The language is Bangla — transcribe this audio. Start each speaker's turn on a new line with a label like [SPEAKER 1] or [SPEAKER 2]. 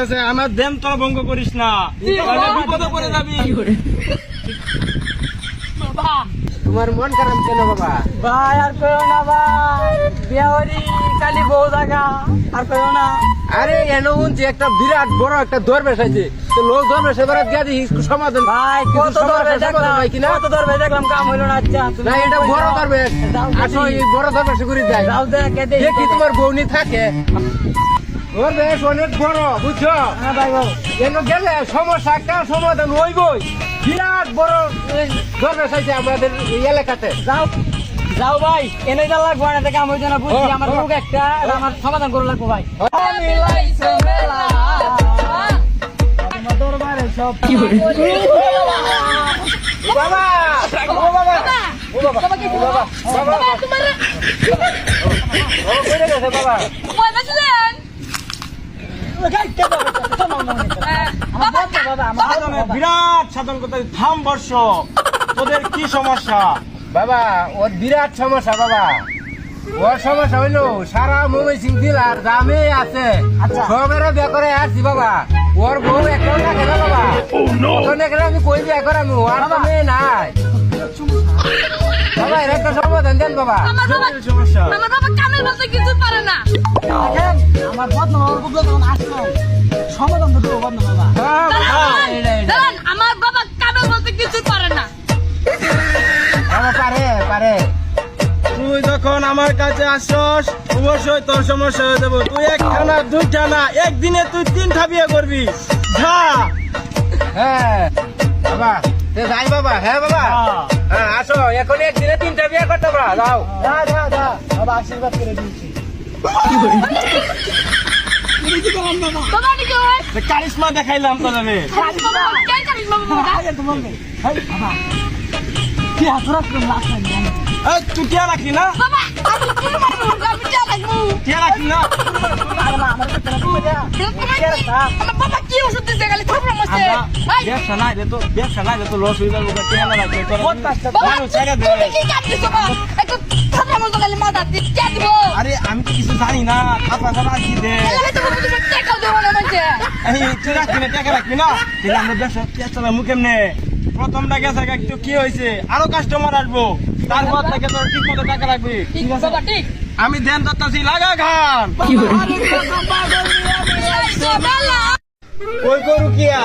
[SPEAKER 1] লাগতেছে, আমার দেন তোরা ভঙ্গ করিস না, তাহলে বিপদে পড়ে যাবি।
[SPEAKER 2] বাবা
[SPEAKER 3] তোমার মন খারাপ কেন বাবা?
[SPEAKER 2] ভাই আর করো না ভাই, বিয়া হরি কালি বউ জায়গা আর করো না।
[SPEAKER 3] আরে এনো যে একটা বিরাট বড় একটা দরবেশ আছে, তো লোক দরবেশ এবারে দিয়া দিই সমাধান।
[SPEAKER 2] ভাই কত দরবে দেখলাম, কত দরবে দেখলাম, কাম হইলো না। আচ্ছা
[SPEAKER 3] না এটা বড় দরবেশ, আসো এই বড় দরবেশ করে যাই।
[SPEAKER 2] যাও দেখে
[SPEAKER 3] দেখি তোমার বউনি থাকে। ওর বেশ অনেক বড়, বুঝছো?
[SPEAKER 2] হ্যাঁ ভাই বল।
[SPEAKER 3] কেন গেলে সমস্যা একটা সমাধান হইবই। বিরাট বড় দরবেশ আছে আমাদের এই এলাকাতে।
[SPEAKER 2] যাও যাও ভাই, এনে যা লাগবো না থেকে আমি জানা বুঝছি, আমার রোগ একটা, আমার সমাধান করে লাগবো ভাই। আমার দরবারে সব কি হল
[SPEAKER 3] বাবা ও বাবা ও বাবা
[SPEAKER 4] বাবা কি
[SPEAKER 3] বাবা বাবা
[SPEAKER 4] বাবা তোমার
[SPEAKER 3] ও কইরে গেছে বাবা।
[SPEAKER 4] ভয় পাচ্ছিলেন? বাবা
[SPEAKER 1] সাধনে বিরাট সাধন করতে থাম বর্ষ, তোদের কি সমস্যা?
[SPEAKER 3] বাবা ওর বিরাট সমস্যা বাবা। ওর সমস্যা হইলো সারা মুম্বাই সিং জেলার দামে আছে, সবের বিয়ে করে আসছি বাবা। ওর বউ একটাও থাকে না বাবা। এখন এখানে আমি কই বিয়ে করাম, আর তো মেয়ে নাই বাবা। এর একটা সমাধান দেন বাবা।
[SPEAKER 4] আমার বাবা
[SPEAKER 1] সমস্যা
[SPEAKER 4] আমার বাবা কামের বলতে কিছু পারে না।
[SPEAKER 2] আমার বদনাম আমার বুবলা তখন আসলো, সমাধান তো দেবো বদনাম বাবা।
[SPEAKER 3] হ্যাঁ, বাবা, এইটা, এইটা।
[SPEAKER 4] দাঁড়ান, আমার বাবা কামের বলতে কিছু পারে না।
[SPEAKER 3] বাবা পারে পারে।
[SPEAKER 1] তুই যখন আমার কাছে আসছস অবশ্যই তোর সমস্যা হয়ে যাবো। তুই একটা না দুইটা না, একদিনে তুই 3টা বিয়ে করবি। যা
[SPEAKER 3] হ্যাঁ বাবা এ যাই বাবা। হ্যাঁ বাবা হ্যাঁ আসো, এখন একদিনে 3টা বিয়ে করতে পারা যাও।
[SPEAKER 2] যা যা যা বাবা, আশীর্বাদ করে দিয়েছি।
[SPEAKER 4] বাবা কি হয়?
[SPEAKER 1] কারিশমা দেখাইলাম তো যাবে।
[SPEAKER 4] বাবা কেন জানিস বাবা?
[SPEAKER 2] আগে তো বলবে বাবা কি হাতরা করে লাস্ট টাইম
[SPEAKER 1] তুই টিয়া রাখলি না?
[SPEAKER 4] বাবা আমি কি মারবো? আমি যা লাগবো।
[SPEAKER 1] টিয়া রাখলি না?
[SPEAKER 2] আমার কাছে তুমি যা
[SPEAKER 4] আমার বাবা কি ওষুধ দিতে গেলে প্রবলেম হচ্ছে।
[SPEAKER 1] আমরা
[SPEAKER 4] ভাই
[SPEAKER 1] ব্যবসা নাই রে, তো ব্যবসা নাই রে, তো লস হয়ে যাবে। টিয়া না রাখলে তোর
[SPEAKER 4] বাবা
[SPEAKER 1] মানুষ ছেড়ে দে।
[SPEAKER 4] তুমি কি কাটছিস বাবা? একটু থামা মতো গেলে মাথা দিয়ে কে দিব?
[SPEAKER 1] আরে আমি তো কিছু জানি না, খাতা খাতা রাখি দে।
[SPEAKER 4] এলাকা তো তুমি টেকা দেবো না মানে।
[SPEAKER 1] এই তুই রাখবি না, টাকা রাখবি না? ঠিক আমরা ব্যবসা পেঁয়াজ চালাম কেমনে? প্রথমটা গেছে একটু কি হয়েছে, আরো কাস্টমার আসবো, তারপর থেকে তোর ঠিক মতো টাকা রাখবি।
[SPEAKER 4] ঠিক আছে বাবা ঠিক।
[SPEAKER 1] আমি ধ্যান করতেছি, লাগা খান।
[SPEAKER 4] বাবা
[SPEAKER 1] ওই গরু কিয়া